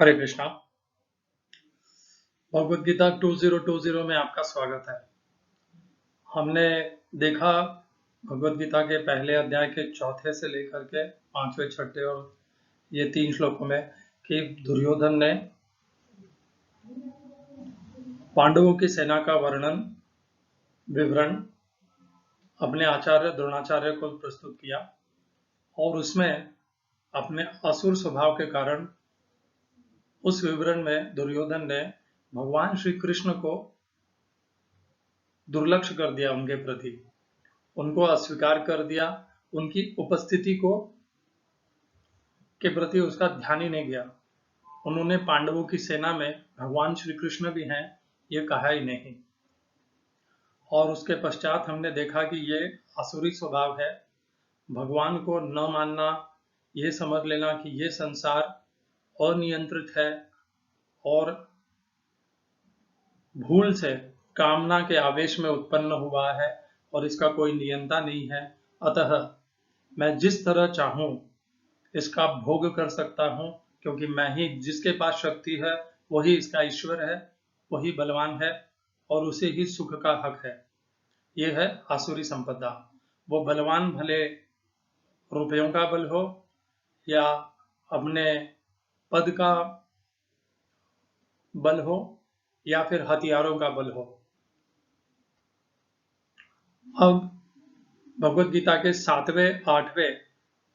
हरे कृष्णा। भगवत गीता 2020 में आपका स्वागत है। हमने देखा भगवत गीता के पहले अध्याय के चौथे से लेकर के पांचवें, छठे और ये 3 श्लोकों में कि दुर्योधन ने पांडवों की सेना का विवरण अपने आचार्य द्रोणाचार्य को प्रस्तुत किया और उसमें अपने असुर स्वभाव के कारण उस विवरण में दुर्योधन ने भगवान श्री कृष्ण को दुर्लक्ष्य कर दिया, उनके प्रति उनको अस्वीकार कर दिया, उनकी उपस्थिति को के प्रति उसका ध्यान ही नहीं गया। उन्होंने पांडवों की सेना में भगवान श्री कृष्ण भी हैं ये कहा ही नहीं। और उसके पश्चात हमने देखा कि ये आसुरी स्वभाव है, भगवान को न मानना, ये समझ लेना कि ये संसार अनियंत्रित है और भूल से कामना के आवेश में उत्पन्न हुआ है और इसका कोई नियंता नहीं है। अतः मैं जिस तरह चाहूं इसका भोग कर सकता हूं, क्योंकि मैं ही, जिसके पास शक्ति है वही इसका ईश्वर है, वही बलवान है और उसे ही सुख का हक है। यह है आसुरी संपदा। वो बलवान भले रुपयों का बल हो या अपने पद का बल हो या फिर हथियारों का बल हो। अब भगवत गीता के 7वें, 8वें,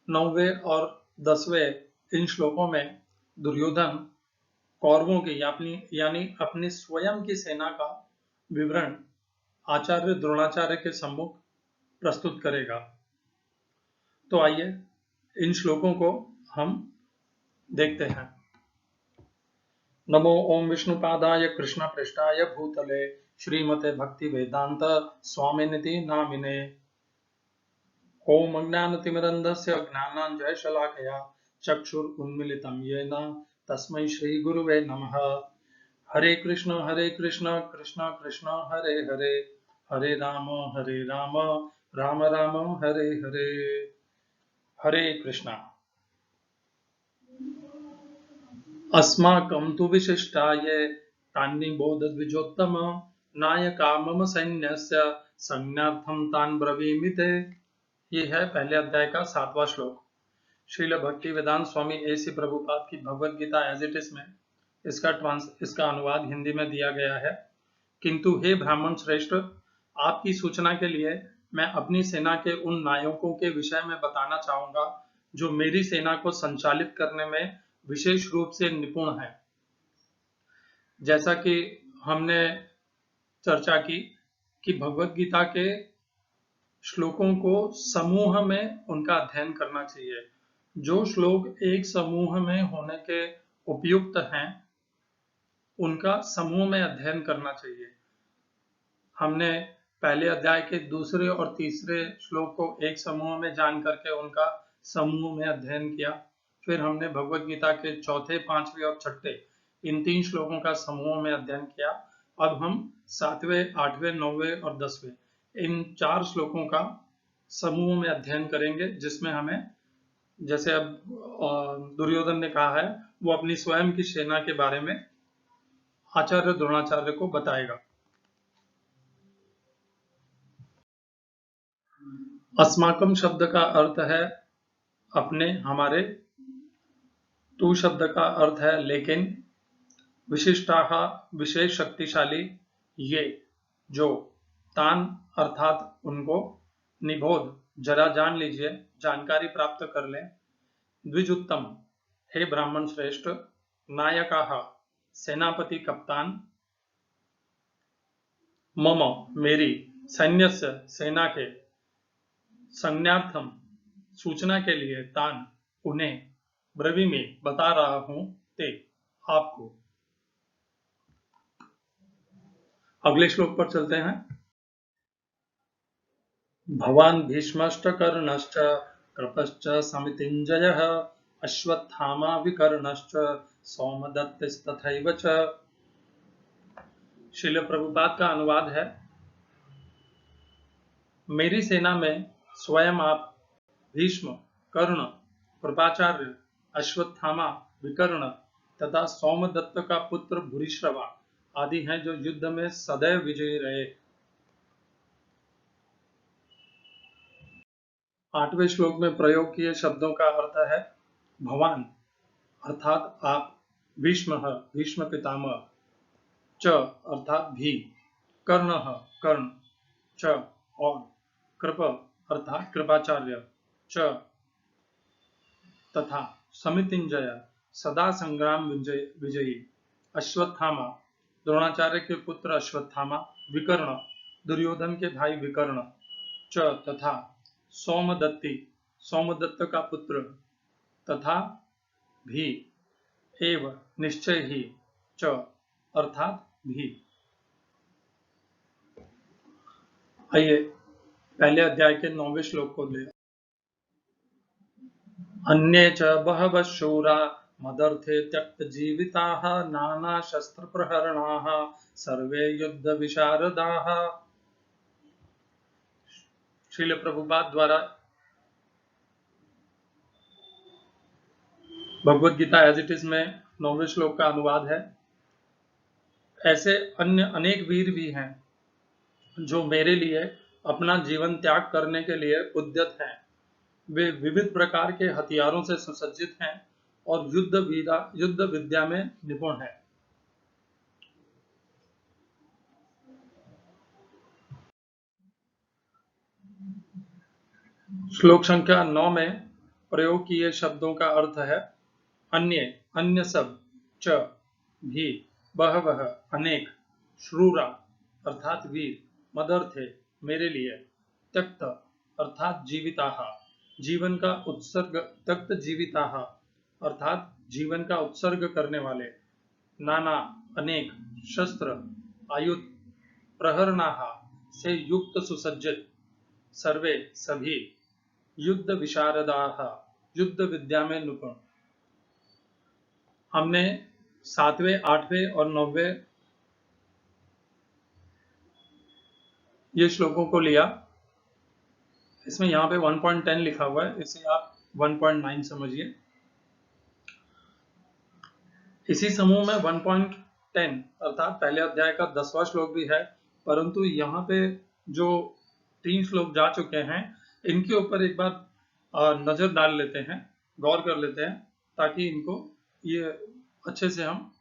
9वें और 10वें इन श्लोकों में दुर्योधन कौरवों की यानी अपनी स्वयं की सेना का विवरण आचार्य द्रोणाचार्य के सम्मुख प्रस्तुत करेगा। तो आइए इन श्लोकों को हम देखते हैं। नमो ओम विष्णुपादाय कृष्ण पृष्ठाय भूतले श्रीमते भक्ति वेदांत स्वामिनिति नामिने। ओम अज्ञानतिमिरन्धस्य ज्ञानाञ्जनशलाकया चक्षुरुन्मीलितं येन तस्मै श्रीगुरुवे नमः। हरे कृष्ण कृष्ण कृष्ण हरे हरे, हरे राम राम राम हरे हरे। हरे कृष्णा। अस्माकं तु विशिष्टाये तान्निबोध द्विजोत्तम नायका मम सैन्यस्य संज्ञार्थं तान् ब्रवीमि ते। ये है पहले अध्याय का 7वां श्लोक। श्रील भक्ति वेदांत स्वामी ए.सी. प्रभुपाद की Bhagavad Gita as it is में इसका अनुवाद हिंदी में दिया गया है। किंतु हे ब्राह्मण श्रेष्ठ, आपकी सूचना के लिए मैं अपनी सेना के उन नायकों के विषय में बताना चाहूंगा जो मेरी सेना को संचालित करने में विशेष रूप से निपुण है। जैसा कि हमने चर्चा की कि भगवत गीता के श्लोकों को समूह में उनका अध्ययन करना चाहिए। जो श्लोक एक समूह में होने के उपयुक्त हैं उनका समूह में अध्ययन करना चाहिए। हमने पहले अध्याय के दूसरे और तीसरे श्लोक को एक समूह में जान करके उनका समूह में अध्ययन किया। फिर हमने भगवत गीता के चौथे, पांचवें और छठे इन 3 श्लोकों का समूह में अध्ययन किया। अब हम 7वें, 8वें, 9वें और 10वें इन 4 श्लोकों का समूह में अध्ययन करेंगे, जिसमें हमें, जैसे अब दुर्योधन ने कहा है, वो अपनी स्वयं की सेना के बारे में आचार्य द्रोणाचार्य को बताएगा। अस्माकम शब्द का अर्थ है अपने, हमारे। तू शब्द का अर्थ है लेकिन। विशिष्टाः विशेष शक्तिशाली, ये जो। तान अर्थात उनको। निबोध जरा जान लीजिए, जानकारी प्राप्त कर लें। द्विजोत्तम हे ब्राह्मण श्रेष्ठ। नायकाः सेनापति कप्तान। मम मेरी। सैन्यस्य सेना के। संज्ञार्थम सूचना के लिए। तान उन्हें। ब्रवीमि बता रहा हूं। ते आपको। अगले श्लोक पर चलते हैं। भवान भीष्मश्च कर्णश्च कृपश्च समितिञ्जयः अश्वत्थामा विकर्णश्च सौमदत्तिस्तथैव च। श्रील प्रभुपाद का अनुवाद है, मेरी सेना में स्वयं आप, भीष्म, कर्ण, कृपाचार्य, अश्वत्थामा, विकर्ण तथा सोमदत्त का पुत्र भूरिश्रवा आदि हैं जो युद्ध में सदैव विजयी रहे। 8वें श्लोक में प्रयोग किए शब्दों का अर्थ है भवान अर्थात आप, भीष्म भीष्म पितामह, च अर्थात भी, कर्ण कर्ण, च और, कृप अर्थात कृपाचार्य, च तथा, समितिंजय सदा संग्राम विजयी, अश्वत्थामा द्रोणाचार्य के पुत्र अश्वत्थामा, विकर्ण दुर्योधन के भाई विकर्ण, च तथा, सोमदत्ती सोमदत्त का पुत्र, तथा भी, एव निश्चय ही, च अर्थात भी। आइए पहले अध्याय के 9वें श्लोक को ले। अन्ये च बहवः शूरा मदर्थे त्यक्तजीविताः नानाशस्त्रप्रहरणाः सर्वे युद्धविशारदाः। श्रील प्रभुपाद द्वारा Bhagavad Gita as it is में 9वें श्लोक का अनुवाद है। ऐसे अन्य अनेक वीर भी हैं जो मेरे लिए अपना जीवन त्याग करने के लिए उद्यत हैं। वे विविध प्रकार के हथियारों से सुसज्जित हैं और युद्ध विद्या में निपुण हैं। श्लोक संख्या 9 में प्रयोग किए शब्दों का अर्थ है अन्य अन्य सब, च भी, बहवह अनेक, श्रूरा अर्थात वीर, मदर्थे मेरे लिए, त्यक्त अर्थात जीविताः जीवन का उत्सर्ग, त्यक्त जीविताः अर्थात जीवन का उत्सर्ग करने वाले, नाना अनेक, शस्त्र आयुध, प्रहरणाः से युक्त सुसज्जित, सर्वे सभी, युद्ध विशारदाः युद्ध विद्या में निपुण। हमने 7वें, 8वें और 9वें ये श्लोकों को लिया। इसमें यहाँ पे 1.10 लिखा हुआ है, इसे आप 1.9 समझिए। इसी समूह में 1.10 अर्थात पहले अध्याय का 10वां श्लोक भी है, परंतु यहाँ पे जो 3 श्लोक जा चुके हैं इनके ऊपर एक बार नजर डाल लेते हैं, गौर कर लेते हैं, ताकि इनको ये अच्छे से हम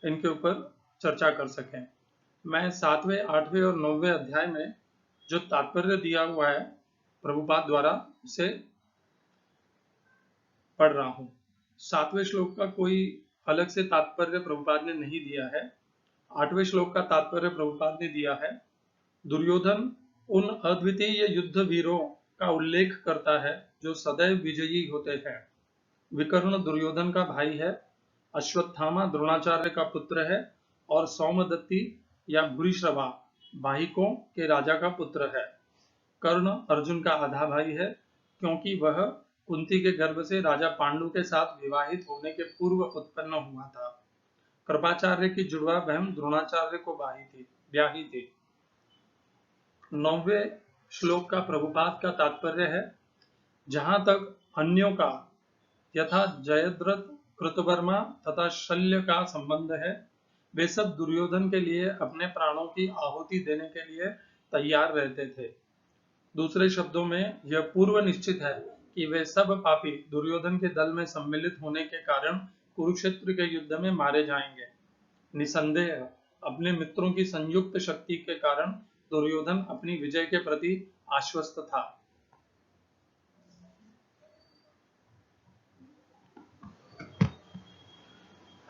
इनके ऊपर चर्चा कर सकें। मैं 7वें, 8वें और 9वें अध्याय में जो तात्पर्य दिया हुआ है प्रभुपाद द्वारा उसे पढ़ रहा हूं। 7वें श्लोक का कोई अलग से तात्पर्य प्रभुपाद ने नहीं दिया है। 8वें श्लोक का तात्पर्य प्रभुपाद ने दिया है। दुर्योधन उन अद्वितीय युद्ध वीरों का उल्लेख करता है जो सदैव विजयी होते हैं। विकर्ण दुर्योधन का भाई है, अश्वत्थामा द्रोणाचार्य का पुत्र है और सोमदत्ती या भूरिश्रवा वाहिकों के राजा का पुत्र है। कर्ण अर्जुन का आधा भाई है क्योंकि वह कुंती के गर्भ से राजा पांडु के साथ विवाहित होने के पूर्व उत्पन्न हुआ था। कृपाचार्य की जुड़वा बहन द्रोणाचार्य को ब्याही थी। 9वें श्लोक का प्रभुपाद का तात्पर्य है जहां तक अन्यों का यथा जयद्रथ, कृतवर्मा तथा शल्य का संबंध है, वे सब दुर्योधन के लिए अपने प्राणों की आहुति देने के लिए तैयार रहते थे। दूसरे शब्दों में यह पूर्व निश्चित है कि वे सब पापी दुर्योधन के दल में सम्मिलित होने के कारण कुरुक्षेत्र के युद्ध में मारे जाएंगे। निसंदेह अपने मित्रों की संयुक्त शक्ति के कारण दुर्योधन अपनी विजय के प्रति आश्वस्त था।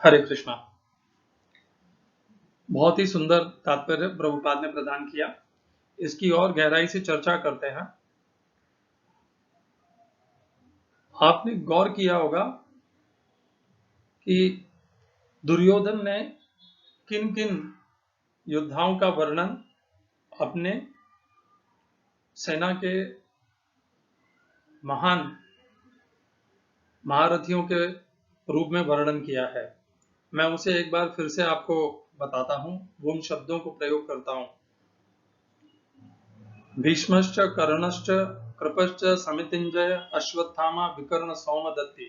हरे कृष्णा। बहुत ही सुंदर तात्पर्य प्रभुपाद ने प्रदान किया। इसकी और गहराई से चर्चा करते हैं। आपने गौर किया होगा कि दुर्योधन ने किन किन योद्धाओं का वर्णन अपने सेना के महान महारथियों के रूप में वर्णन किया है। मैं उसे एक बार फिर से आपको बताता हूं, वो उन शब्दों को प्रयोग करता हूं। भीष्मश्च, कर्णश्च, कृपश्च, समितिंजय, अश्वत्थामा, विकर्ण, सोमदत्ती।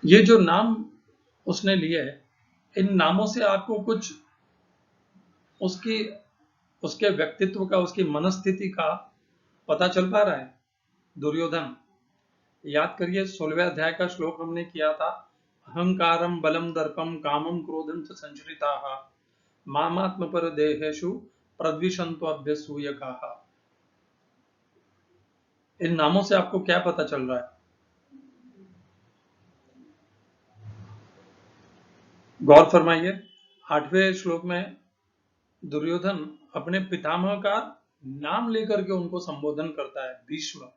ये जो नाम उसने लिए, इन नामों से आपको कुछ उसकी उसके व्यक्तित्व का, उसकी मनस्थिति का पता चल पा रहा है? दुर्योधन, याद करिए 16वें अध्याय का श्लोक हमने किया था, अहंकारम बलम दर्पम कामम क्रोधम च संचरिताः मामात्म पर देहेषु प्रद्विषंतो अभ्यसूयकाः। इन नामों से आपको क्या पता चल रहा है? गौर फरमाइए, 8वें श्लोक में दुर्योधन अपने पितामह का नाम लेकर के उनको संबोधन करता है, भीष्म।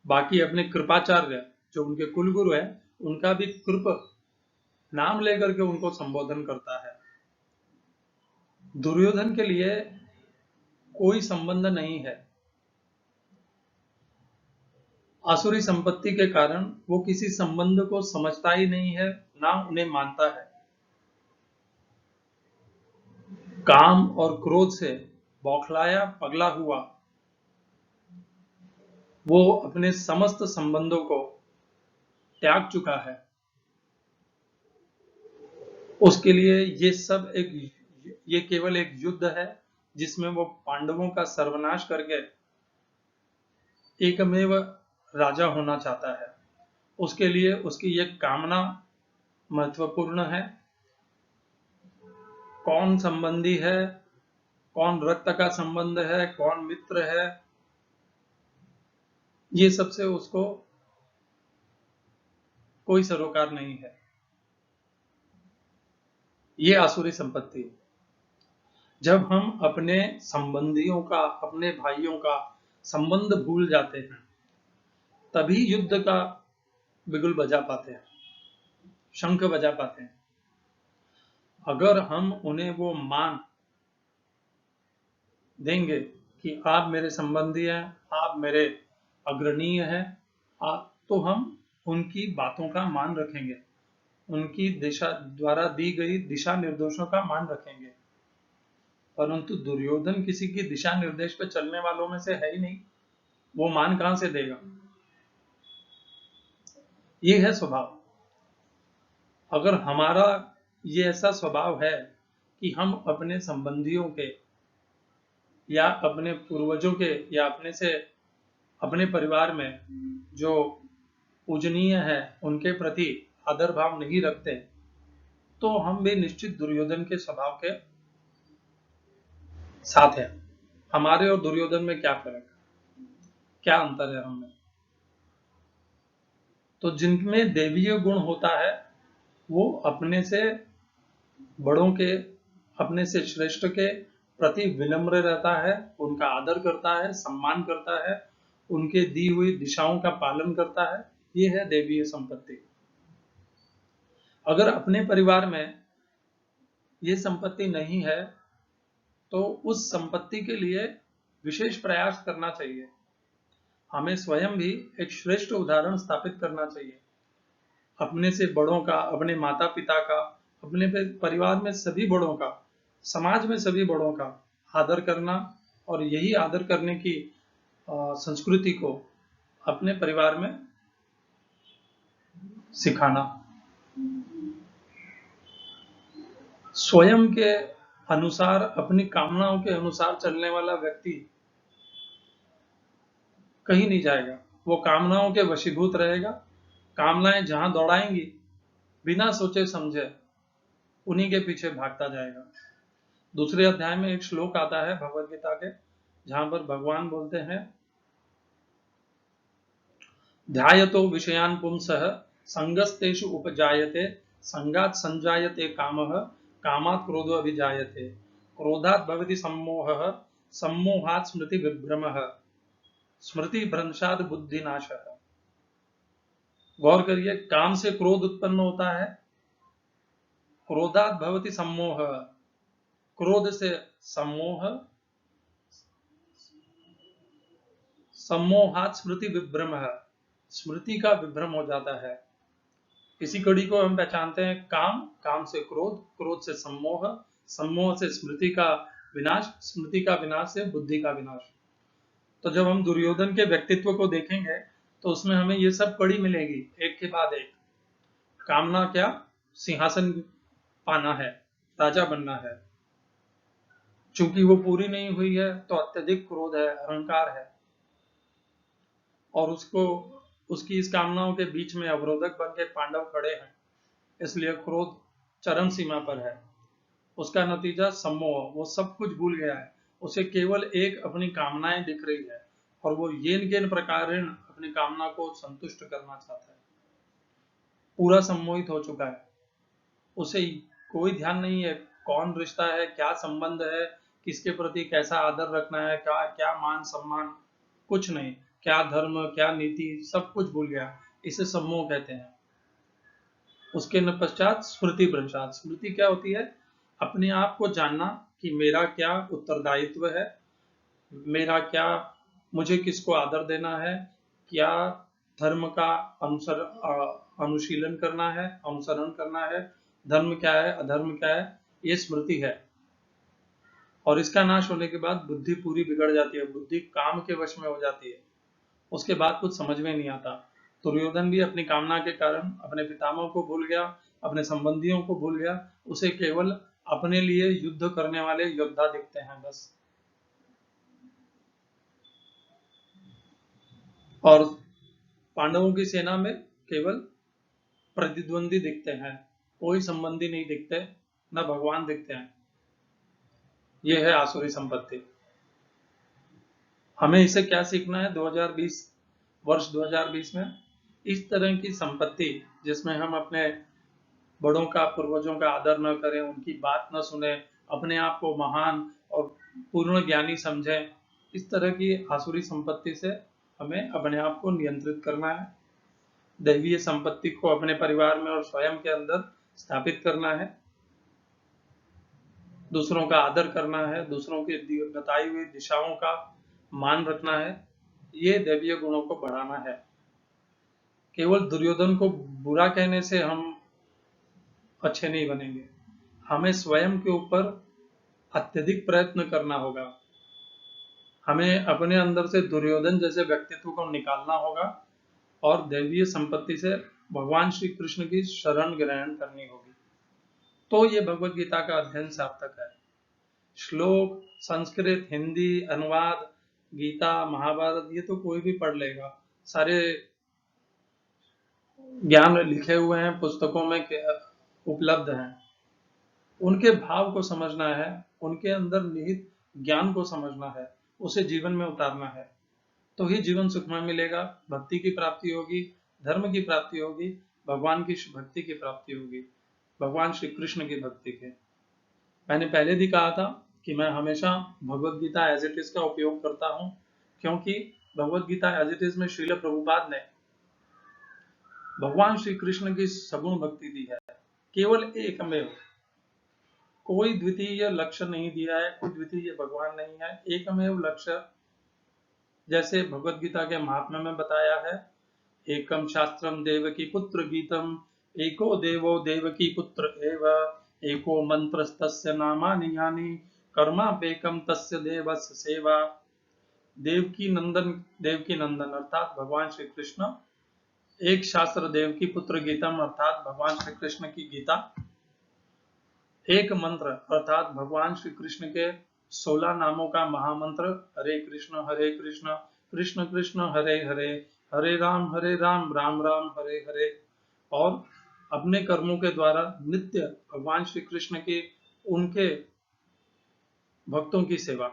बाकी अपने कृपाचार्य जो उनके कुलगुरु है, उनका भी कृप नाम लेकर के उनको संबोधन करता है। दुर्योधन के लिए कोई संबंध नहीं है। आसुरी संपत्ति के कारण वो किसी संबंध को समझता ही नहीं है, ना उन्हें मानता है। काम और क्रोध से बौखलाया पगला हुआ वो अपने समस्त संबंधों को त्याग चुका है। उसके लिए ये केवल एक युद्ध है जिसमें वो पांडवों का सर्वनाश करके एकमेव राजा होना चाहता है। उसके लिए उसकी ये कामना महत्वपूर्ण है। कौन संबंधी है, कौन रक्त का संबंध है, कौन मित्र है, ये सबसे उसको कोई सरोकार नहीं है। ये आसुरी संपत्ति है। जब हम अपने संबंधियों का, अपने भाइयों का संबंध भूल जाते हैं, तभी युद्ध का बिगुल बजा पाते हैं, शंख बजा पाते हैं। अगर हम उन्हें वो मान देंगे कि आप मेरे संबंधी हैं, आप मेरे अग्रणीय हैं, तो हम उनकी बातों का मान रखेंगे, उनकी दिशा द्वारा दी गई दिशा निर्देशों का मान रखेंगे। परंतु दुर्योधन किसी की दिशा निर्देश पे चलने वालों में से है ही नहीं, वो मान कहां से देगा? ये है स्वभाव। अगर हमारा ये ऐसा स्वभाव है कि हम अपने संबंधियों के या अपने पूर्वजों के या अपने परिवार में जो पूजनीय है उनके प्रति आदर भाव नहीं रखते, तो हम भी निश्चित दुर्योधन के स्वभाव के साथ हैं। हमारे और दुर्योधन में क्या फर्क है, क्या अंतर है हमें? तो जिनमें देवीय गुण होता है वो अपने से बड़ों के, अपने से श्रेष्ठ के प्रति विनम्र रहता है, उनका आदर करता है, सम्मान करता है, उनके दी हुई दिशाओं का पालन करता है। ये है देवीय संपत्ति। अगर अपने परिवार में ये संपत्ति नहीं है तो उस संपत्ति के लिए विशेष प्रयास करना चाहिए। हमें स्वयं भी एक श्रेष्ठ उदाहरण स्थापित करना चाहिए। अपने से बड़ों का, अपने माता पिता का, अपने परिवार में सभी बड़ों का, समाज में सभी बड़ों का आदर करना, और यही आदर करने की संस्कृति को अपने परिवार में सिखाना। स्वयं के अनुसार, अपनी कामनाओं के अनुसार चलने वाला व्यक्ति कहीं नहीं जाएगा, वो कामनाओं के वशीभूत रहेगा। कामनाएं जहां दौड़ाएंगी, बिना सोचे समझे उन्हीं के पीछे भागता जाएगा। दूसरे अध्याय में एक श्लोक आता है भगवद गीता के, जहां पर भगवान बोलते हैं, ध्यायतो विषयान पुंसः संगस्तेषु उपजायते संगात संजायते कामः कामात् क्रोधो अभिजायते क्रोधात् भवति सम्मोहः सम्मोहात् स्मृति विभ्रमः स्मृति भ्रंशात् बुद्धिनाशः। गौर करिए, काम से क्रोध उत्पन्न होता है, क्रोधात् भवति सम्मोह, क्रोध से सम्मोह, सम्मोहात् स्मृति विभ्रमः, स्मृति का विभ्रम हो जाता है। इसी कड़ी को हम पहचानते हैं, काम, काम से क्रोध, क्रोध से सम्मोह, सम्मोह से स्मृति का विनाश, स्मृति का विनाश से बुद्धि का विनाश। तो जब हम दुर्योधन के व्यक्तित्व को देखेंगे तो उसमें हमें ये सब कड़ी मिलेगी एक के बाद एक। कामना क्या? सिंहासन पाना है, राजा बनना है। चूंकि वो पूरी नहीं हुई है तो अत्यधिक क्रोध है, अहंकार है, और उसकी इस कामनाओं के बीच में अवरोधक बन के पांडव खड़े हैं, इसलिए क्रोध चरम सीमा पर है। उसका नतीजा सम्मोह, वो सब कुछ भूल गया है, उसे केवल एक अपनी कामनाएं दिख रही है और वो येन केन प्रकार अपनी कामना को संतुष्ट करना चाहता है। पूरा सम्मोहित हो चुका है, उसे कोई ध्यान नहीं है कौन रिश्ता है, क्या संबंध है, किसके प्रति कैसा आदर रखना है, क्या क्या मान सम्मान, कुछ नहीं, क्या धर्म क्या नीति, सब कुछ भूल गया। इसे सम्मोह कहते हैं। उसके पश्चात स्मृति भ्रंशात। स्मृति क्या होती है? अपने आप को जानना कि मेरा क्या उत्तरदायित्व है, मेरा क्या, मुझे किसको आदर देना है, क्या धर्म का अनुशीलन करना है, अनुसरण करना है, धर्म क्या है, अधर्म क्या है, ये स्मृति है। और इसका नाश होने के बाद बुद्धि पूरी बिगड़ जाती है, बुद्धि काम के वश में हो जाती है, उसके बाद कुछ समझ में नहीं आता। दुर्योधन भी अपनी कामना के कारण अपने पितामह को भूल गया, अपने संबंधियों को भूल गया, उसे केवल अपने लिए युद्ध करने वाले योद्धा दिखते हैं बस। और पांडवों की सेना में केवल प्रतिद्वंदी दिखते हैं, कोई संबंधी नहीं दिखते, न भगवान दिखते हैं। यह है आसुरी संपत्ति। हमें इसे क्या सीखना है 2020 वर्ष 2020 में? इस तरह की संपत्ति जिसमें हम अपने बड़ों का, पूर्वजों का आदर न करें, उनकी बात न सुने, अपने आप को महान और पूर्ण ज्ञानी समझें, इस तरह की आसुरी संपत्ति से हमें अपने आप को नियंत्रित करना है। दैवीय संपत्ति को अपने परिवार में और स्वयं के अंदर स्थापित करना है। दूसरों का आदर करना है, दूसरों की बताई हुई दिशाओं का मान रखना है, ये दैवीय गुणों को बढ़ाना है। केवल दुर्योधन को बुरा कहने से हम अच्छे नहीं बनेंगे, हमें स्वयं के ऊपर अत्यधिक प्रयत्न करना होगा। हमें अपने अंदर से दुर्योधन जैसे व्यक्तित्व को निकालना होगा और दैवीय संपत्ति से भगवान श्री कृष्ण की शरण ग्रहण करनी होगी, तो ये भगवत गीता का अध्ययन सार्थक है। श्लोक, संस्कृत, हिंदी अनुवाद, गीता, महाभारत, ये तो कोई भी पढ़ लेगा, सारे ज्ञान लिखे हुए हैं, पुस्तकों में उपलब्ध हैं। उनके भाव को समझना है, उनके अंदर निहित ज्ञान को समझना है, उसे जीवन में उतारना है, तो ही जीवन सुखमय मिलेगा, भक्ति की प्राप्ति होगी, धर्म की प्राप्ति होगी, भगवान की भक्ति की प्राप्ति होगी, भगवान श्री कृष्ण की भक्ति के। मैंने पहले भी कहा था कि मैं हमेशा Bhagavad Gita as it is का उपयोग करता हूं, क्योंकि Bhagavad Gita as it is में श्रील प्रभुपाद ने भगवान श्री कृष्ण की सगुण भक्ति दी है, केवल एकमेव, कोई द्वितीय लक्ष्य नहीं दिया है, कोई द्वितीय भगवान नहीं है, एकमेव लक्ष्य। जैसे भगवत गीता के महात्म्य में बताया है, एकम शास्त्रम देवकी पुत्र गीतम, एको देवो देवकी पुत्र एव, एको मंत्रस्तस्य नामानि यानि, कर्मापेकम तस्य देवस्य सेवा। देवकी नंदन अर्थात भगवान श्री कृष्ण, एक शास्त्र देवकी पुत्र गीतम अर्थात भगवान श्री कृष्ण की गीता, एक मंत्र अर्थात भगवान श्री कृष्ण के 16 नामों का महामंत्र, हरे कृष्ण कृष्ण कृष्ण हरे हरे, हरे राम राम राम हरे हरे, और अपने कर्मों के द्वारा नित्य भगवान श्री कृष्ण की, उनके भक्तों की सेवा।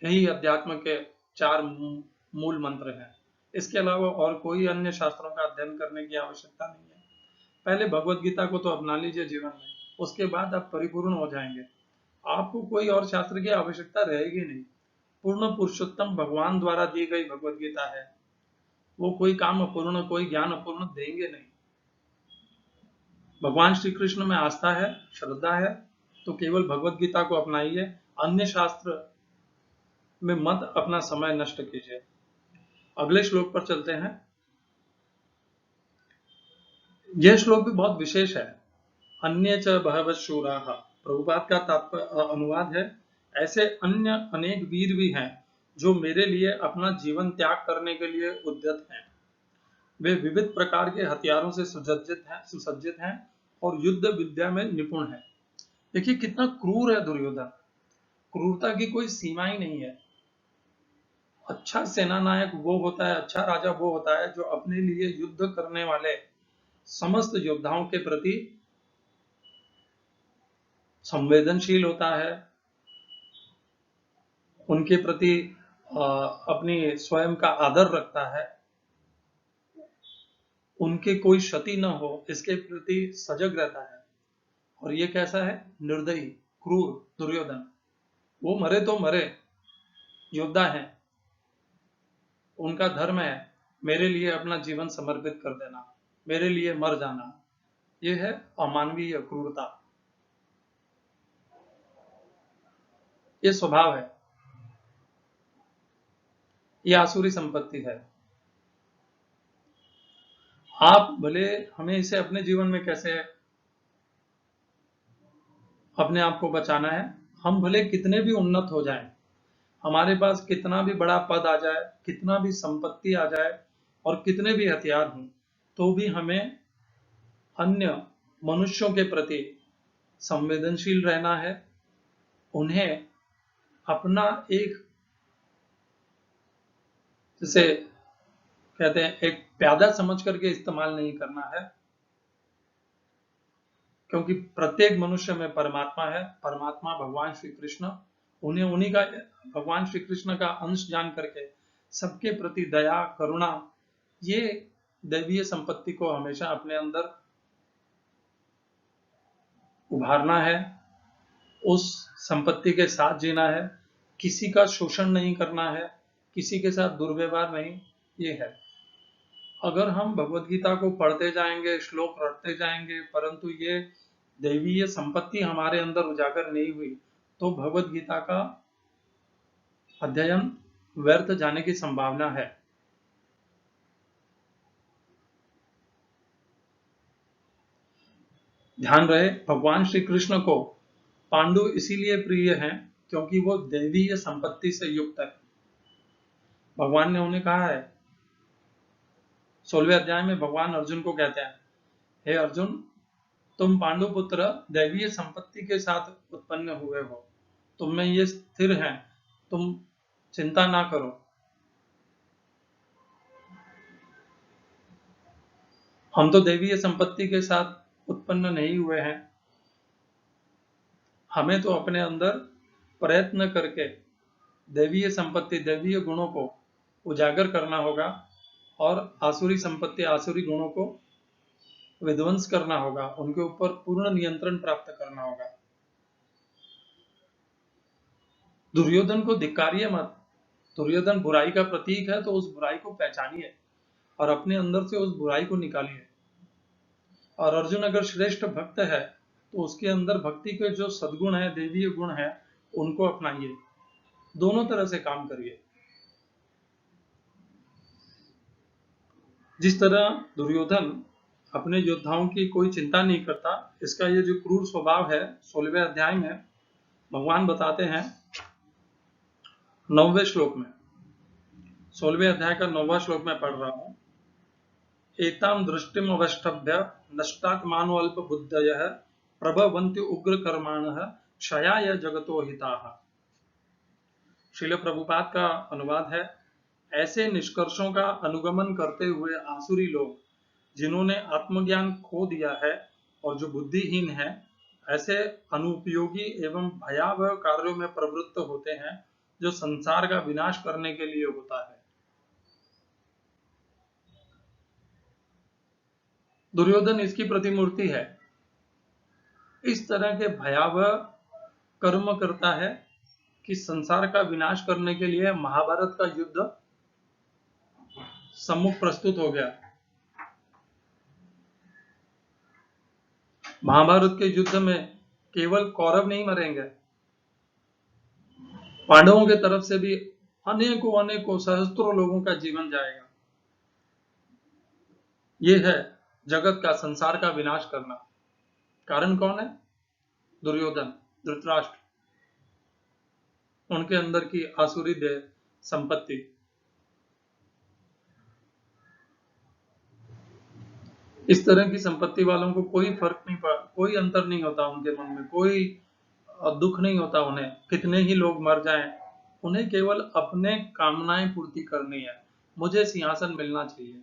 यही अध्यात्म के 4 मूल मंत्र हैं। इसके अलावा और कोई अन्य शास्त्रों का अध्ययन करने की आवश्यकता नहीं है। पहले भगवत गीता को तो अपना लीजिए जीवन में, उसके बाद आप परिपूर्ण हो जाएंगे, आपको कोई और शास्त्र की आवश्यकता रहेगी नहीं। पूर्ण पुरुषोत्तम भगवान द्वारा दी गई भगवत गीता है, वो कोई काम अपूर्ण, कोई ज्ञान अपूर्ण देंगे नहीं। भगवान श्री कृष्ण में आस्था है, श्रद्धा है, तो केवल भगवत गीता को अपनाइए, अन्य शास्त्र में मत अपना समय नष्ट कीजिए। अगले श्लोक पर चलते हैं। यह श्लोक भी बहुत विशेष है। अन्य च बहवः शूराः, प्रभुपाद का तात्पर्य अनुवाद है, ऐसे अन्य अनेक वीर भी हैं जो मेरे लिए अपना जीवन त्याग करने के लिए उद्यत हैं। वे विविध प्रकार के हथियारों से सुसज्जित हैं और युद्ध विद्या में निपुण हैं। देखिए कितना क्रूर है दुर्योधन। क्रूरता की कोई सीमा ही नहीं है। अच्छा सेना नायक वो होता है, अच्छा राजा वो होता है जो अपने लिए युद्ध करने वाले समस्त योद्धाओं के प्रति संवेदनशील होता है, उनके प्रति अपनी स्वयं का आदर रखता है, उनके कोई क्षति न हो इसके प्रति सजग रहता है। और ये कैसा है? निर्दयी, क्रूर दुर्योधन। वो मरे तो मरे, योद्धा है, उनका धर्म है मेरे लिए अपना जीवन समर्पित कर देना, मेरे लिए मर जाना। ये है अमानवीय क्रूरता, ये स्वभाव है, ये आसुरी संपत्ति है। आप भले हमें इसे अपने जीवन में कैसे अपने आप को बचाना है, हम भले कितने भी उन्नत हो जाएं, हमारे पास कितना भी बड़ा पद आ जाए, कितना भी संपत्ति आ जाए और कितने भी हथियार हों, तो भी हमें अन्य मनुष्यों के प्रति संवेदनशील रहना है। उन्हें अपना एक, जैसे कहते हैं, एक प्यादा समझ करके इस्तेमाल नहीं करना है, क्योंकि प्रत्येक मनुष्य में परमात्मा है। परमात्मा भगवान श्री कृष्ण, उन्हें उन्हीं का, भगवान श्री कृष्ण का अंश जान करके सबके प्रति दया, करुणा, ये दैवीय संपत्ति को हमेशा अपने अंदर उभारना है, उस संपत्ति के साथ जीना है, किसी का शोषण नहीं करना है, किसी के साथ दुर्व्यवहार नहीं। ये है, अगर हम भगवत गीता को पढ़ते जाएंगे, श्लोक रटते जाएंगे, परंतु ये दैवीय संपत्ति हमारे अंदर उजागर नहीं हुई, तो भगवत गीता का अध्ययन व्यर्थ जाने की संभावना है। ध्यान रहे, भगवान श्री कृष्ण को पांडु इसीलिए प्रिय हैं क्योंकि वो दैवीय संपत्ति से युक्त है। भगवान ने उन्हें कहा है, 16वें अध्याय में भगवान अर्जुन को कहते हैं, हे अर्जुन, तुम पांडुपुत्र दैवीय संपत्ति के साथ उत्पन्न हुए हो, तुम में ये स्थिर है, तुम चिंता ना करो। हम तो दैवीय संपत्ति के साथ उत्पन्न नहीं हुए हैं, हमें तो अपने अंदर प्रयत्न करके दैवीय संपत्ति, दैवीय गुणों को उजागर करना होगा और आसुरी संपत्ति, आसुरी गुणों को विध्वंस करना होगा, उनके ऊपर पूर्ण नियंत्रण प्राप्त करना होगा। दुर्योधन को धिक्कारिए मत। दुर्योधन बुराई का प्रतीक है, तो उस बुराई को पहचानिए और अपने अंदर से उस बुराई को निकालिए। और अर्जुन अगर श्रेष्ठ भक्त है तो उसके अंदर भक्ति के जो सद्गुण है, देवीय गुण है, उनको अपनाइए। दोनों तरह से काम करिए। जिस तरह दुर्योधन अपने योद्धाओं की कोई चिंता नहीं करता, इसका ये जो क्रूर स्वभाव है, 16वें अध्याय में भगवान बताते हैं 9वें श्लोक में। 16वें अध्याय का 9वां श्लोक में पढ़ रहा हूं। एताम दृष्टिम अवष्टभ्य नष्टात्मानो अल्प बुद्धयः प्रभवन्ति उग्र कर्माणः क्षयाय जगतो हिताः। श्रील प्रभुपाद का अनुवाद है, ऐसे निष्कर्षों का अनुगमन करते हुए आसुरी लोग, जिन्होंने आत्मज्ञान खो दिया है और जो बुद्धिहीन है, ऐसे अनुपयोगी एवं भयावह कार्यों में प्रवृत्त होते हैं जो संसार का विनाश करने के लिए होता है। दुर्योधन इसकी प्रतिमूर्ति है। इस तरह के भयावह कर्म करता है कि संसार का विनाश करने के लिए महाभारत का युद्ध सम्मुख प्रस्तुत हो गया। महाभारत के युद्ध में केवल कौरव नहीं मरेंगे, पांडवों के तरफ से भी अनेकों अनेकों सहस्त्रों लोगों का जीवन जाएगा। यह है जगत का, संसार का विनाश करना। कारण कौन है? दुर्योधन, धृतराष्ट्र, उनके अंदर की आसुरी देह, संपत्ति। इस तरह की संपत्ति वालों को कोई फर्क नहीं पड़ा, कोई अंतर नहीं होता उनके मन में, कोई दुख नहीं होता उन्हें, कितने ही लोग मर जाएं, उन्हें केवल अपने कामनाएं पूर्ति करनी है। मुझे सिंहासन मिलना चाहिए,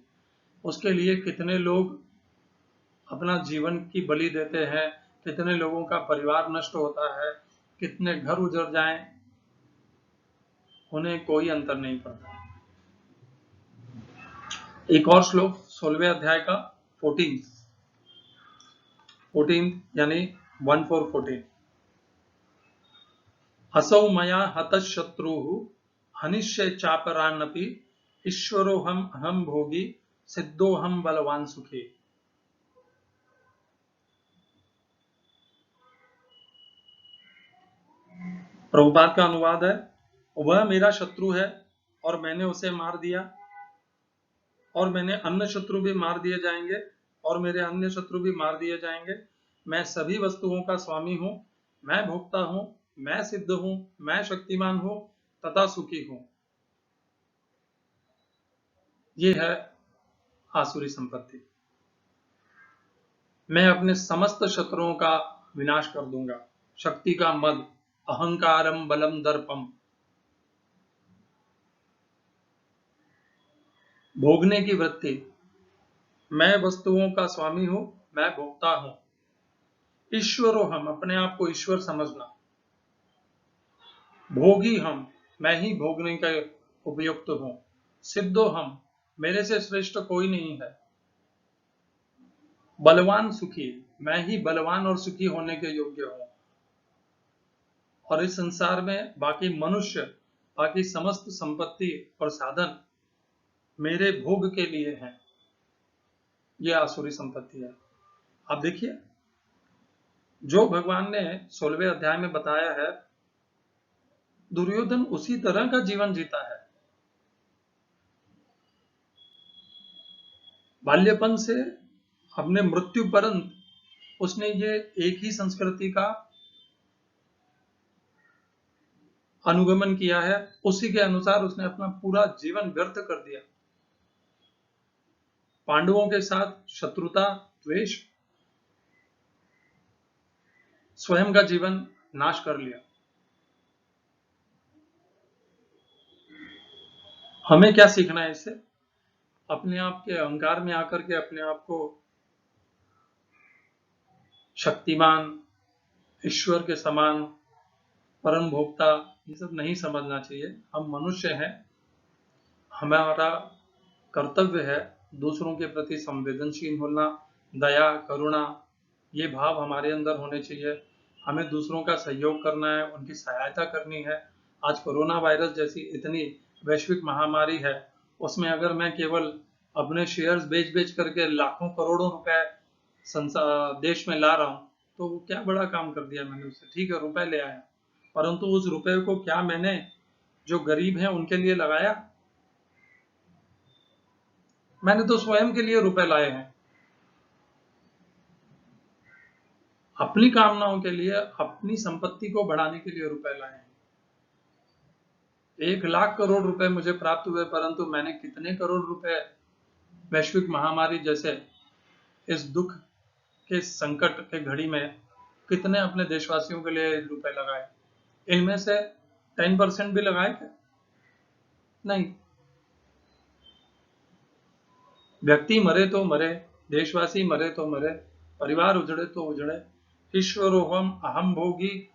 उसके लिए कितने लोग अपना जीवन की बलि देते हैं, कितने लोगों का परिवार नष्ट होता है, कितने घर उजड़ जाएं, उन्हें कोई अंतर नहीं पड़ता। एक और श्लोक 16वें अध्याय का 14 यानी 1414। असौ मया हतः शत्रुः हनिष्ये चापरानपि ईश्वरोऽहम् अहं भोगी सिद्धोऽहम् बलवान सुखी। प्रभुपाद का अनुवाद है, वह मेरा शत्रु है और मैंने उसे मार दिया, और मैंने अन्य शत्रु भी मार दिए जाएंगे, और मेरे अन्य शत्रु भी मार दिए जाएंगे। मैं सभी वस्तुओं का स्वामी हूं, मैं भोक्ता हूं, मैं सिद्ध हूं, मैं शक्तिमान हूं तथा सुखी हूं। ये है आसुरी संपत्ति। मैं अपने समस्त शत्रुओं का विनाश कर दूंगा। शक्ति का मद, अहंकारम बलम दर्पम, भोगने की वृत्ति, मैं वस्तुओं का स्वामी हूं, मैं भोक्ता हूं। ईश्वरो हम, अपने आप को ईश्वर समझना। भोगी हम, मैं ही भोगने का उपयुक्त हूं। सिद्धो हम, मेरे से श्रेष्ठ कोई नहीं है। बलवान सुखी, मैं ही बलवान और सुखी होने के योग्य हूं। और इस संसार में बाकी मनुष्य, बाकी समस्त संपत्ति और साधन मेरे भोग के लिए हैं। यह आसुरी संपत्ति है। आप देखिए, जो भगवान ने 16वें अध्याय में बताया है, दुर्योधन उसी तरह का जीवन जीता है। बाल्यपन से अपने मृत्यु पर्यंत उसने ये एक ही संस्कृति का अनुगमन किया है, उसी के अनुसार उसने अपना पूरा जीवन व्यर्थ कर दिया। पांडवों के साथ शत्रुता, द्वेष, स्वयं का जीवन नाश कर लिया। हमें क्या सीखना है इससे? अपने आप के अहंकार में आकर के अपने आप को शक्तिमान, ईश्वर के समान, परम भोक्ता, ये सब नहीं समझना चाहिए। हम मनुष्य हैं, हमारा कर्तव्य है दूसरों के प्रति संवेदनशील होना, दया, करुणा, ये भाव हमारे अंदर होने चाहिए। हमें दूसरों का सहयोग करना है, उनकी सहायता करनी है। आज कोरोना वायरस जैसी इतनी वैश्विक महामारी है, उसमें अगर मैं केवल अपने शेयर्स बेच बेच करके लाखों करोड़ों रुपए देश में ला रहा हूं, तो वो क्या बड़ा काम कर दिया मैंने उससे। ठीक है, रुपए ले आया, परंतु उस रुपए को क्या मैंने जो गरीब हैं उनके लिए लगाया? मैंने तो स्वयं के लिए रुपए लाए हैं, अपनी कामनाओं के लिए, अपनी संपत्ति को बढ़ाने के लिए रुपए लाए हैं। 1 लाख करोड़ रुपए मुझे प्राप्त हुए, परंतु मैंने कितने करोड़ रुपए वैश्विक महामारी जैसे इस दुख के संकट के घड़ी में कितने अपने देशवासियों के लिए रुपए लगाए? इनमें से 10% भी लगाए क्या? नहीं। व्यक्ति मरे तो मरे, देशवासी मरे तो मरे, परिवार उजड़े तो उजड़े। ईश्वरोहम अहम भोगी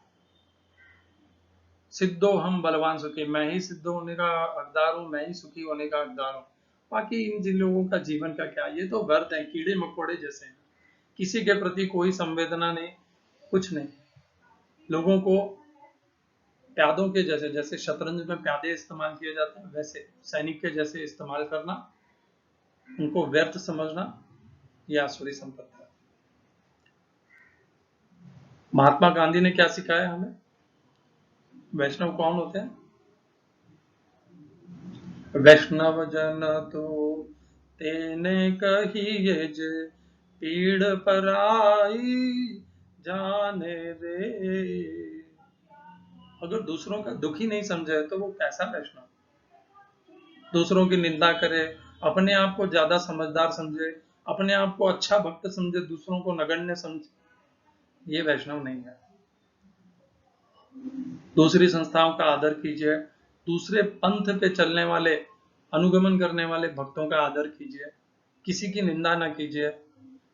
सिद्धो हम बलवान सुखी, मैं ही सिद्ध होने का हकदार हूं, मैं ही सुखी होने का हकदार हूं। बाकी इन जिन लोगों का जीवन का क्या, ये तो व्यर्थ है, कीड़े मकोड़े जैसे हैं, किसी के प्रति कोई संवेदना नहीं, कुछ नहीं। लोगों को प्यादों के जैसे, जैसे शतरंज में प्यादे इस्तेमाल किए जाते हैं, वैसे सैनिक के जैसे इस्तेमाल करना, उनको व्यर्थ समझना, यह आसुरी संपत्ति है। महात्मा गांधी ने क्या सिखाया हमें? वैष्णव कौन होते हैं? वैष्णव जन तो तेने कहिए जे पीड़ पराई जाने रे। अगर दूसरों का दुख ही नहीं समझे तो वो कैसा वैष्णव? दूसरों की निंदा करे, अपने आप को ज्यादा समझदार समझे, अपने आप को अच्छा भक्त समझे, दूसरों को नगण्य समझे, ये वैष्णव नहीं है। दूसरी संस्थाओं का आदर कीजिए, दूसरे पंथ पे चलने वाले, अनुगमन करने वाले भक्तों का आदर कीजिए, किसी की निंदा न कीजिए,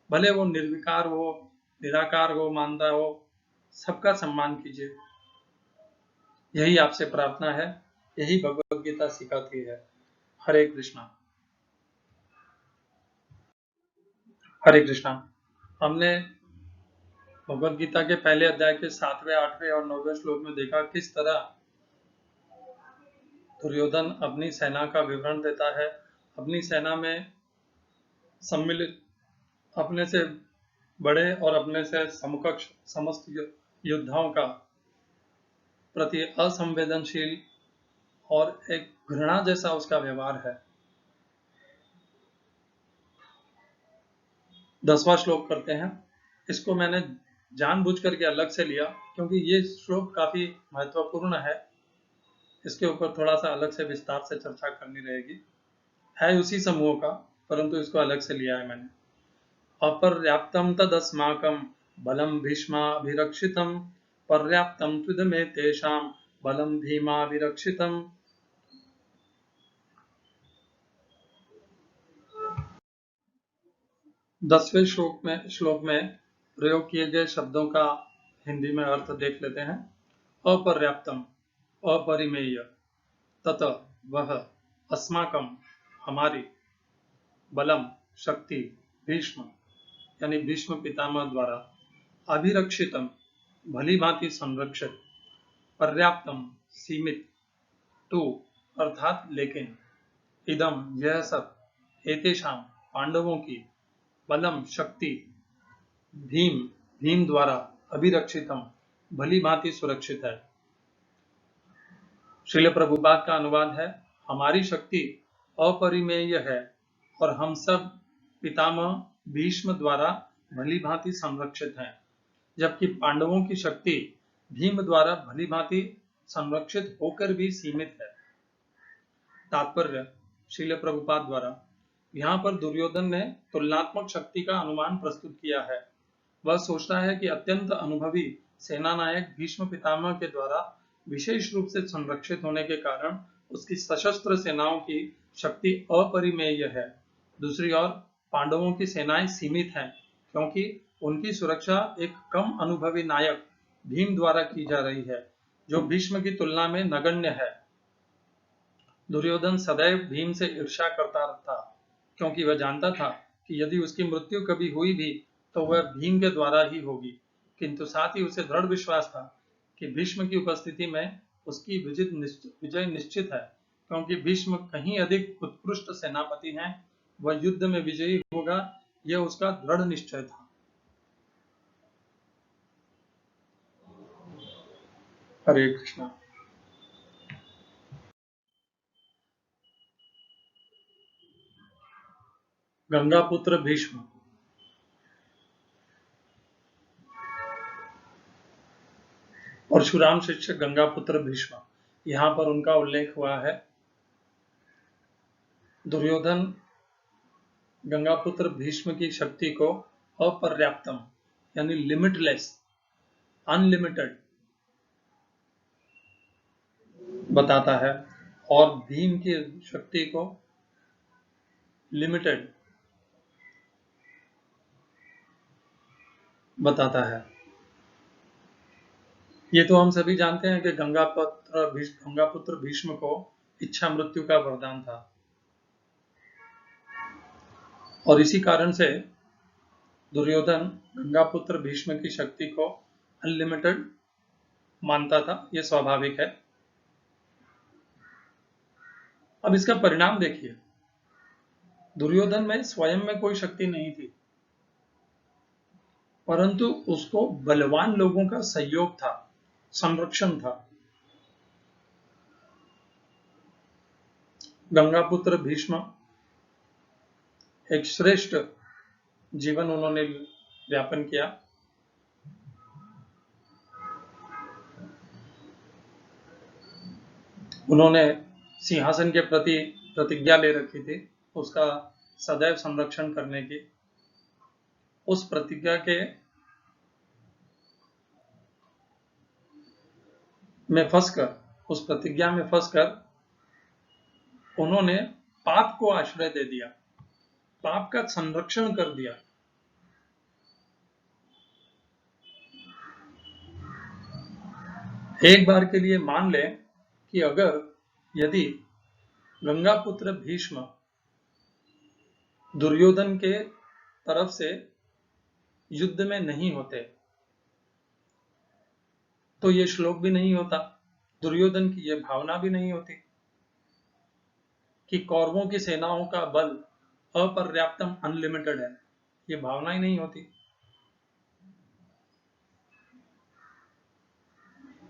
भले वो निर्विकार हो, निराकार हो, मानता हो, सबका सम्मान कीजिए। यही आपसे प्रार्थना है, यही भगवत गीता सिखाती है। हरे कृष्णा। हरे कृष्णा। हमने भगवत गीता के पहले अध्याय के 7वें, 8वें और 9वें श्लोक में देखा किस तरह दुर्योधन अपनी सेना का विवरण देता है, अपनी सेना में सम्मिलित अपने से बड़े और अपने से समकक्ष समस्त योद्धाओं का प्रति असंवेदनशील और एक घृणा जैसा उसका व्यवहार है। 10वां श्लोक करते हैं। इसको मैंने जानबूझ करके अलग से लिया क्योंकि ये श्लोक काफी महत्वपूर्ण है, इसके ऊपर थोड़ा सा अलग से विस्तार से चर्चा करनी रहेगी। है उसी समूह का, परंतु इसको अलग से लिया है मैंने। अपर्याप्तम तदस्माकं बलम भीष्माभिरक्षितम पर्याप्तम त्विदमे तेषां बलम भीमाभिरक्षितम। 10वें श्लोक में प्रयोग किए गए शब्दों का हिंदी में अर्थ देख लेते हैं। अपर्याप्तम, अपरिमेय, तत, वह, अस्माकम, हमारी, बलम, शक्ति, भीष्म यानी भीष्म पितामह द्वारा, अभिरक्षितम, भली भांति संरक्षित, पर्याप्तम, सीमित, तु अर्थात लेकिन, इदम यह सब, एतेषाम पांडवों की, बलम शक्ति, भीम भीम द्वारा, अभिरक्षितम भली भांति सुरक्षित है। श्रील प्रभुपाद का अनुवाद है, हमारी शक्ति अपरिमेय है और हम सब पितामह भीष्म द्वारा भली भांति संरक्षित हैं, जबकि पांडवों की शक्ति भीम द्वारा भली भांति संरक्षित होकर भी सीमित है। तात्पर्य श्रील प्रभुपाद द्वारा यहाँ पर दुर्योधन ने तुलनात्मक शक्ति का अनुमान प्रस्तुत किया है। वह सोचता है कि अत्यंत अनुभवी सेना नायक भीष्म पितामह के द्वारा विशेष रूप से संरक्षित होने के कारण उसकी सशस्त्र सेनाओं की शक्ति अपरिमेय है। दूसरी ओर पांडवों की सेनाएं सीमित हैं क्योंकि उनकी सुरक्षा एक कम अनुभवी नायक भीम द्वारा की जा रही है, जो भीष्म की तुलना में नगण्य है। दुर्योधन सदैव भीम से ईर्ष्या करता था क्योंकि वह जानता था कि यदि उसकी मृत्यु कभी हुई भी तो वह भीम के द्वारा ही होगी, किंतु साथ ही उसे दृढ़ विश्वास था कि भीष्म की उपस्थिति में उसकी विजय निश्चित है, क्योंकि भीष्म कहीं अधिक उत्कृष्ट सेनापति हैं, वह युद्ध में विजयी होगा, यह उसका दृढ़ निश्चय था। हरे कृष्णा। गंगापुत्र भीष्म। परशुराम शिष्य गंगापुत्र भीष्म, यहाँ पर उनका उल्लेख हुआ है। दुर्योधन गंगापुत्र भीष्म की शक्ति को अपर्याप्तम यानी लिमिटलेस, अनलिमिटेड बताता है और भीम की शक्ति को लिमिटेड बताता है। ये तो हम सभी जानते हैं कि गंगापुत्र भीष्म को इच्छा मृत्यु का वरदान था और इसी कारण से दुर्योधन गंगापुत्र भीष्म की शक्ति को अनलिमिटेड मानता था, यह स्वाभाविक है। अब इसका परिणाम देखिए, दुर्योधन में स्वयं में कोई शक्ति नहीं थी, परंतु उसको बलवान लोगों का सहयोग था, संरक्षण था। गंगापुत्र भीष्म एक श्रेष्ठ जीवन उन्होंने व्यापन किया। उन्होंने सिंहासन के प्रति प्रतिज्ञा ले रखी थी उसका सदैव संरक्षण करने की, उस प्रतिज्ञा के में फंसकर, उस प्रतिज्ञा में फंसकर उन्होंने पाप को आश्रय दे दिया, पाप का संरक्षण कर दिया। एक बार के लिए मान लें कि अगर यदि गंगापुत्र भीष्म दुर्योधन के तरफ से युद्ध में नहीं होते तो ये श्लोक भी नहीं होता, दुर्योधन की यह भावना भी नहीं होती कि कौरवों की सेनाओं का बल अपर्याप्तम अनलिमिटेड है, ये भावना ही नहीं होती।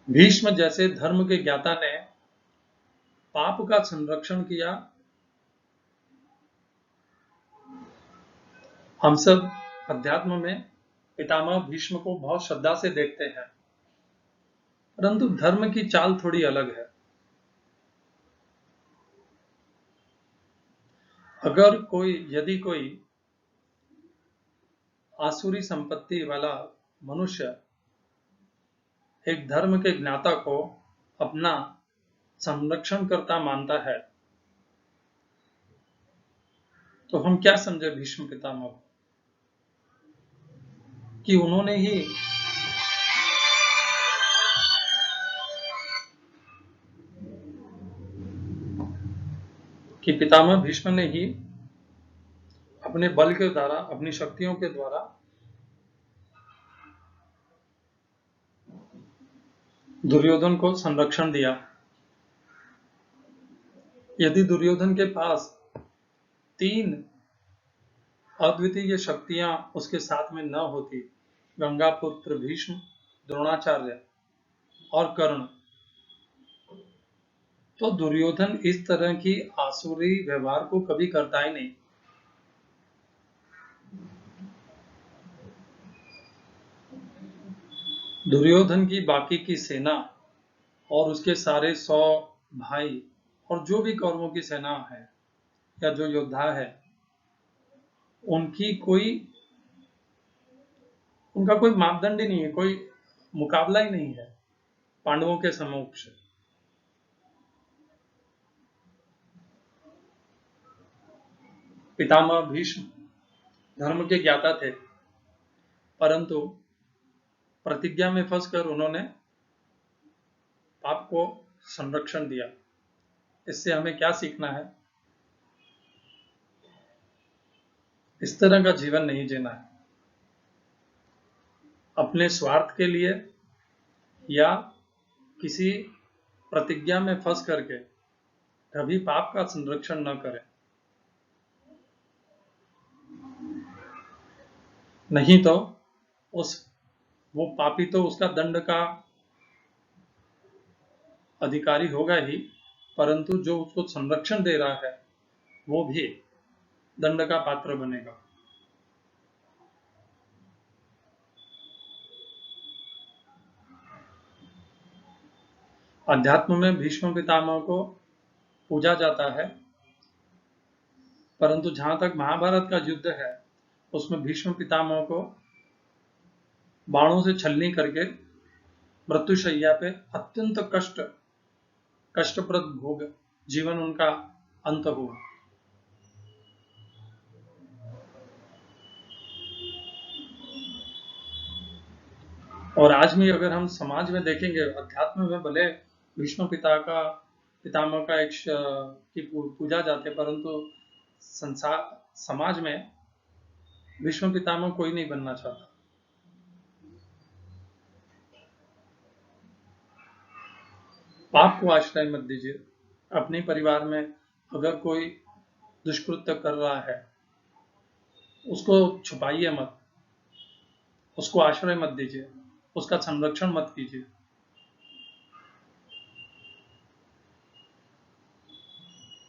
भीष्म जैसे धर्म के ज्ञाता ने पाप का संरक्षण किया। हम सब अध्यात्म में पितामह भीष्म को बहुत श्रद्धा से देखते हैं, परंतु धर्म की चाल थोड़ी अलग है। यदि कोई आसुरी संपत्ति वाला मनुष्य एक धर्म के ज्ञाता को अपना संरक्षणकर्ता मानता है तो हम क्या समझे भीष्म पितामह को कि उन्होंने ही पितामह भीष्म ने ही अपने बल के द्वारा, अपनी शक्तियों के द्वारा दुर्योधन को संरक्षण दिया। यदि दुर्योधन के पास 3 अद्वितीय शक्तियां उसके साथ में न होती, गंगापुत्र भीष्म, द्रोणाचार्य और कर्ण, तो दुर्योधन इस तरह की आसुरी व्यवहार को कभी करता ही नहीं। दुर्योधन की बाकी की सेना और उसके सारे 100 भाई और जो भी कौरवों की सेना है या जो योद्धा है, उनका कोई मापदंड ही नहीं है, कोई मुकाबला ही नहीं है पांडवों के समक्ष। पितामह भीष्म धर्म के ज्ञाता थे, परंतु प्रतिज्ञा में फंसकर उन्होंने पाप को संरक्षण दिया। इससे हमें क्या सीखना है? इस तरह का जीवन नहीं जीना है। अपने स्वार्थ के लिए या किसी प्रतिज्ञा में फंस करके कभी पाप का संरक्षण न करें, नहीं तो वो पापी तो उसका दंड का अधिकारी होगा ही, परंतु जो उसको संरक्षण दे रहा है वो भी दंड का पात्र बनेगा। अध्यात्म में भीष्म पितामह को पूजा जाता है, परंतु जहां तक महाभारत का युद्ध है उसमें भीष्म पितामह को बाणों से छलनी करके मृत्युशैया पे अत्यंत कष्टप्रद भोग जीवन उनका अंत हुआ। और आज भी अगर हम समाज में देखेंगे, अध्यात्म में भले भीष्म पितामह का की पूजा जाती है, परंतु समाज में भीष्म पितामह कोई नहीं बनना चाहता। पाप को आश्रय मत दीजिए। अपने परिवार में अगर कोई दुष्कृत्य कर रहा है उसको छुपाइए मत, उसको आश्रय मत दीजिए, उसका संरक्षण मत कीजिए।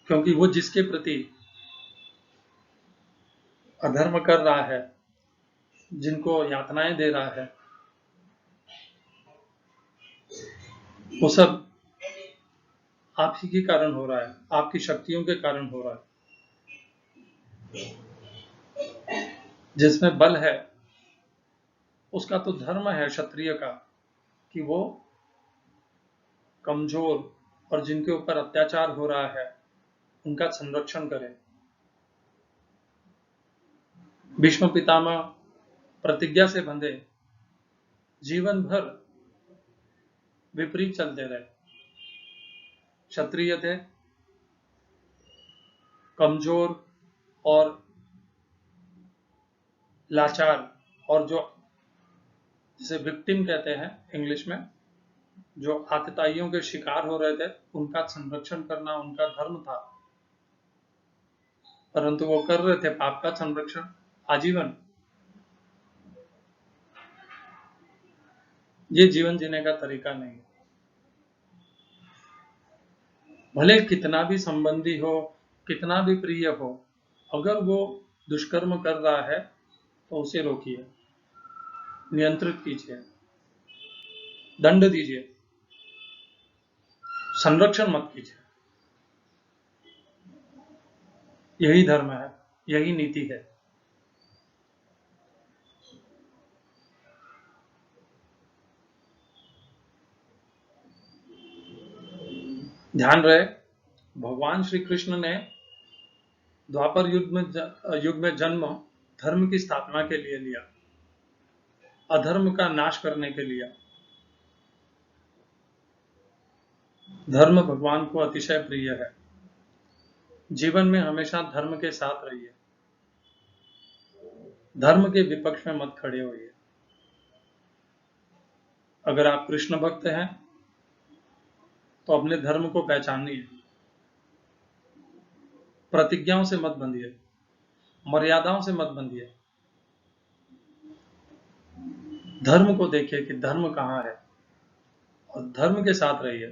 क्योंकि वो जिसके प्रति अधर्म कर रहा है, जिनको यातनाएं दे रहा है, वो सब आप ही के कारण हो रहा है, आपकी शक्तियों के कारण हो रहा है। जिसमें बल है उसका तो धर्म है क्षत्रिय का कि वो कमजोर और जिनके ऊपर अत्याचार हो रहा है उनका संरक्षण करे। भीष्म पितामह प्रतिज्ञा से बंधे जीवन भर विपरीत चलते रहे। क्षत्रिय थे, कमजोर और लाचार, और जो जिसे विक्टिम कहते हैं इंग्लिश में, जो आतताइयों के शिकार हो रहे थे उनका संरक्षण करना उनका धर्म था। परंतु वो कर रहे थे पाप का संरक्षण आजीवन। ये जीवन जीने का तरीका नहीं है। भले कितना भी संबंधी हो, कितना भी प्रिय हो, अगर वो दुष्कर्म कर रहा है तो उसे रोकिए, नियंत्रित कीजिए, दंड दीजिए, संरक्षण मत कीजिए। यही धर्म है, यही नीति है। ध्यान रहे, भगवान श्री कृष्ण ने द्वापर युग में जन्म धर्म की स्थापना के लिए लिया, अधर्म का नाश करने के लिए। धर्म भगवान को अतिशय प्रिय है। जीवन में हमेशा धर्म के साथ रहिए, धर्म के विपक्ष में मत खड़े होइए। अगर आप कृष्ण भक्त हैं तो अपने धर्म को पहचानिए, प्रतिज्ञाओं से मत बंधिए, मर्यादाओं से मत बंधिए। धर्म को देखिए कि धर्म कहाँ है और धर्म के साथ रहिए।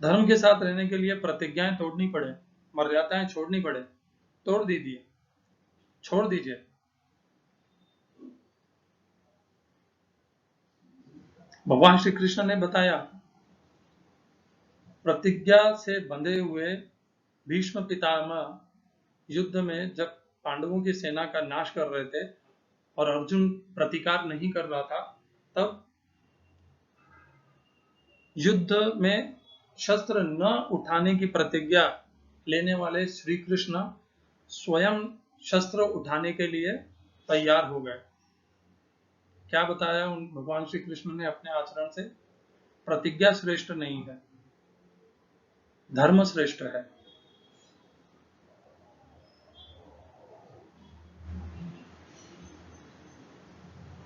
धर्म के साथ रहने के लिए प्रतिज्ञाएं तोड़नी पड़े, मर्यादाएं छोड़नी पड़े, तोड़ दीजिए, छोड़ दीजिए। भगवान श्री कृष्ण ने बताया, प्रतिज्ञा से बंधे हुए भीष्म पितामह युद्ध में जब पांडवों की सेना का नाश कर रहे थे और अर्जुन प्रतिकार नहीं कर रहा था, तब युद्ध में शस्त्र न उठाने की प्रतिज्ञा लेने वाले श्री कृष्ण स्वयं शस्त्र उठाने के लिए तैयार हो गए। क्या बताया उन भगवान श्री कृष्ण ने अपने आचरण से? प्रतिज्ञा श्रेष्ठ नहीं है, धर्म श्रेष्ठ है।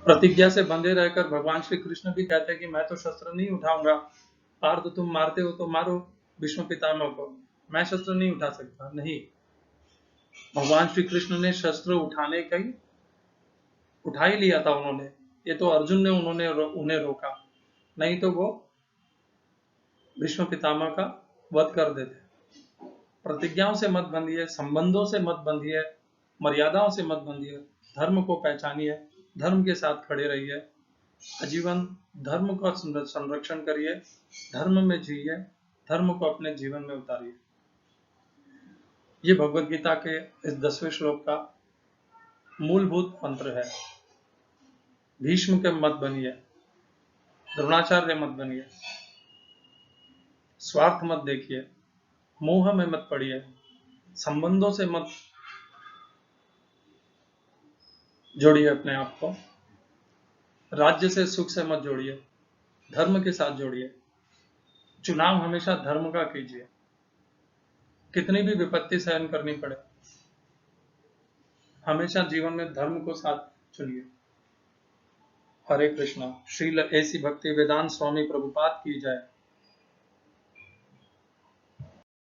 प्रतिज्ञा से बंधे रहकर भगवान श्री कृष्ण भी कहते हैं कि मैं तो शस्त्र नहीं उठाऊंगा, पार्थ तुम मारते हो तो मारो भीष्म पितामह को, मैं शस्त्र नहीं उठा सकता। नहीं, भगवान श्री कृष्ण ने शस्त्र उठा ही लिया था उन्होंने। ये तो अर्जुन ने उन्हें रोका, नहीं तो वो भीष्म पितामह का वध कर देते। प्रतिज्ञाओं से मत बंधिए, संबंधों से मत बंधिए, मर्यादाओं से मत बंधिए। धर्म को पहचानिए, धर्म के साथ खड़े रहिए, आजीवन धर्म का संरक्षण करिए, धर्म में जिए, धर्म को अपने जीवन में उतारिए। ये भगवद गीता के इस 10वें श्लोक का मूलभूत मंत्र है। भीष्म के मत बनिए, द्रोणाचार्य मत बनिए, स्वार्थ मत देखिए, मोह में मत पड़िए, संबंधों से मत जोड़िए अपने आप को, राज्य से सुख से मत जोड़िए, धर्म के साथ जोड़िए। चुनाव हमेशा धर्म का कीजिए, कितनी भी विपत्ति सहन करनी पड़े, हमेशा जीवन में धर्म को साथ चुनिए। हरे कृष्णा। श्रील ऐसी भक्ति वेदांत स्वामी प्रभुपाद की जय।